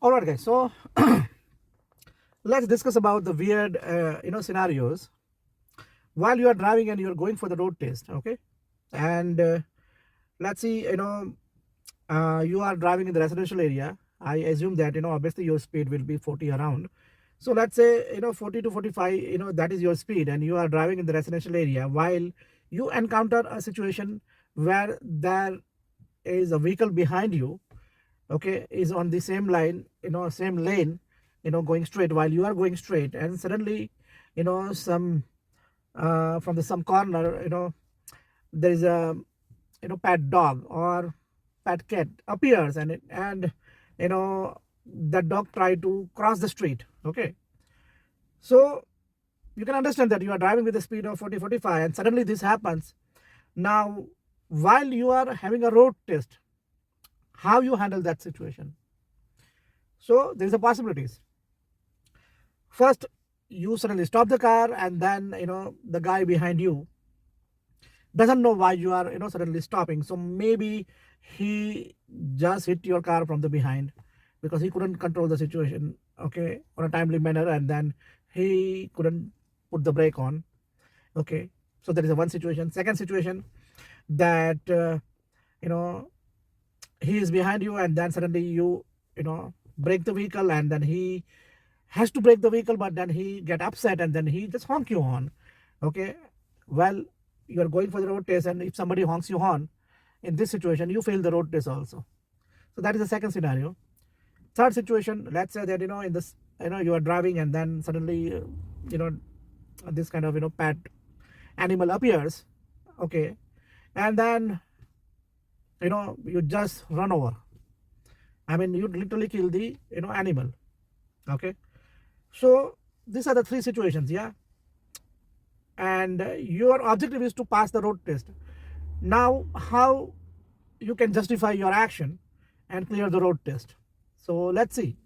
All right, guys. So let's discuss about the weird, scenarios while you are driving and you're going for the road test. Okay, and let's see. You are driving in the residential area. I assume that obviously your speed will be 40 around. So let's say 40 to 45. That is your speed, and you are driving in the residential area while you encounter a situation where there is a vehicle behind you, okay, is on the same line, same lane, going straight while you are going straight, and suddenly some from the some corner, there is a pet dog or pet cat appears, and you know that dog try to cross the street. Okay, so you can understand that you are driving with a speed of 40-45, and suddenly this happens. Now, while you are having a road test, how you handle that situation? So there is a possibilities. First, you suddenly stop the car, and then the guy behind you doesn't know why you are suddenly stopping. So maybe he just hit your car from the behind because he couldn't control the situation, okay, on a timely manner, and then he couldn't put the brake on. Okay, so that is a one situation. Second situation, that you know he is behind you, and then suddenly you brake the vehicle, and then he has to brake the vehicle, but then he get upset, and then he just honk you on. Okay, well, you are going for the road test, and if somebody honks you on in this situation, you fail the road test also. So that is the second scenario. Third situation, let's say that in this, you are driving, and then suddenly you know this kind of pet animal appears. Okay, and then you just run over. I mean, you literally kill the animal. Okay, so these are the three situations. Yeah, and your objective is to pass the road test. Now, how you can justify your action and clear the road test? So let's see.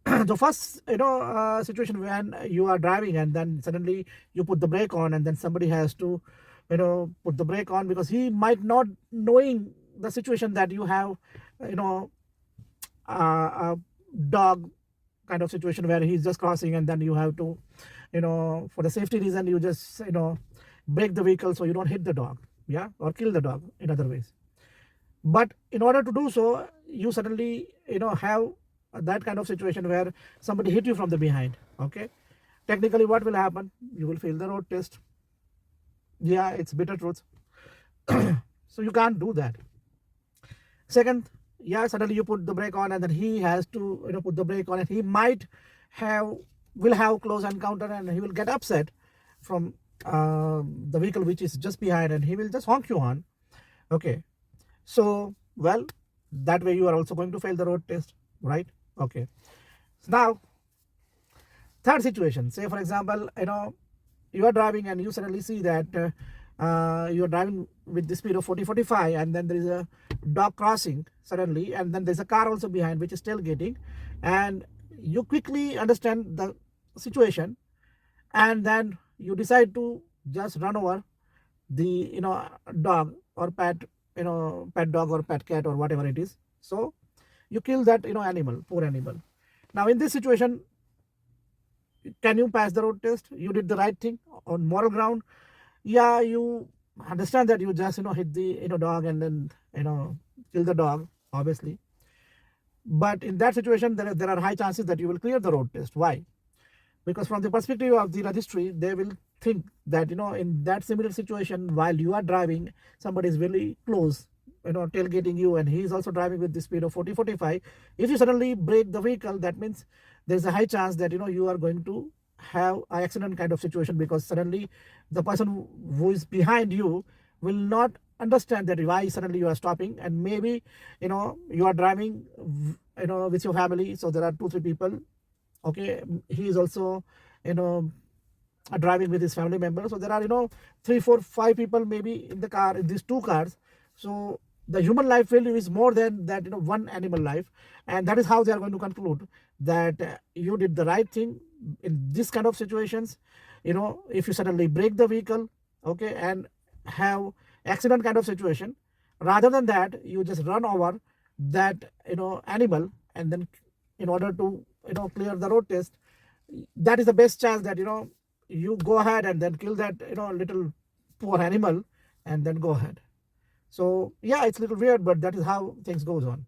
The first situation, when you are driving and then suddenly you put the brake on, and then somebody has to put the brake on because he might not knowing the situation that you have you know a dog kind of situation where he's just crossing, and then you have to for the safety reason, you just brake the vehicle so you don't hit the dog, yeah, or kill the dog in other ways. But in order to do so, you suddenly have that kind of situation where somebody hit you from the behind. Okay, technically what will happen? You will fail the road test. Yeah, it's bitter truth. So you can't do that. Second, yeah, suddenly you put the brake on, and then he has to put the brake on, and he might have will have close encounter, and he will get upset from the vehicle which is just behind, and he will just honk you on. Okay, so well, that way you are also going to fail the road test, right? Okay, so now third situation, say for example, you are driving, and you suddenly see that you are driving with the speed of 40-45, and then there is a dog crossing suddenly, and then there's a car also behind which is tailgating, and you quickly understand the situation, and then you decide to just run over the dog or pet, pet dog or pet cat or whatever it is. So you kill that animal, poor animal. Now in this situation, can you pass the road test? You did the right thing on moral ground. Yeah, you understand that you just hit the dog, and then kill the dog, obviously. But in that situation, there are high chances that you will clear the road test. Why? Because from the perspective of the registry, they will think that in that similar situation, while you are driving, somebody is really close, tailgating you, and he is also driving with the speed of 40-45. If you suddenly brake the vehicle, that means there's a high chance that you are going to have an accident kind of situation, because suddenly the person who is behind you will not understand that why suddenly you are stopping, and maybe you are driving with your family, so there are 2-3 people. Okay, he is also you know driving with his family member, so there are 3-4-5 people maybe in the car, in these two cars. So the human life value is more than that one animal life, and that is how they are going to conclude that you did the right thing in this kind of situations. If you suddenly break the vehicle, okay, and have accident kind of situation, rather than that, you just run over that animal, and then in order to clear the road test, that is the best chance that you go ahead and then kill that little poor animal and then go ahead. So yeah, it's a little weird, but that is how things goes on.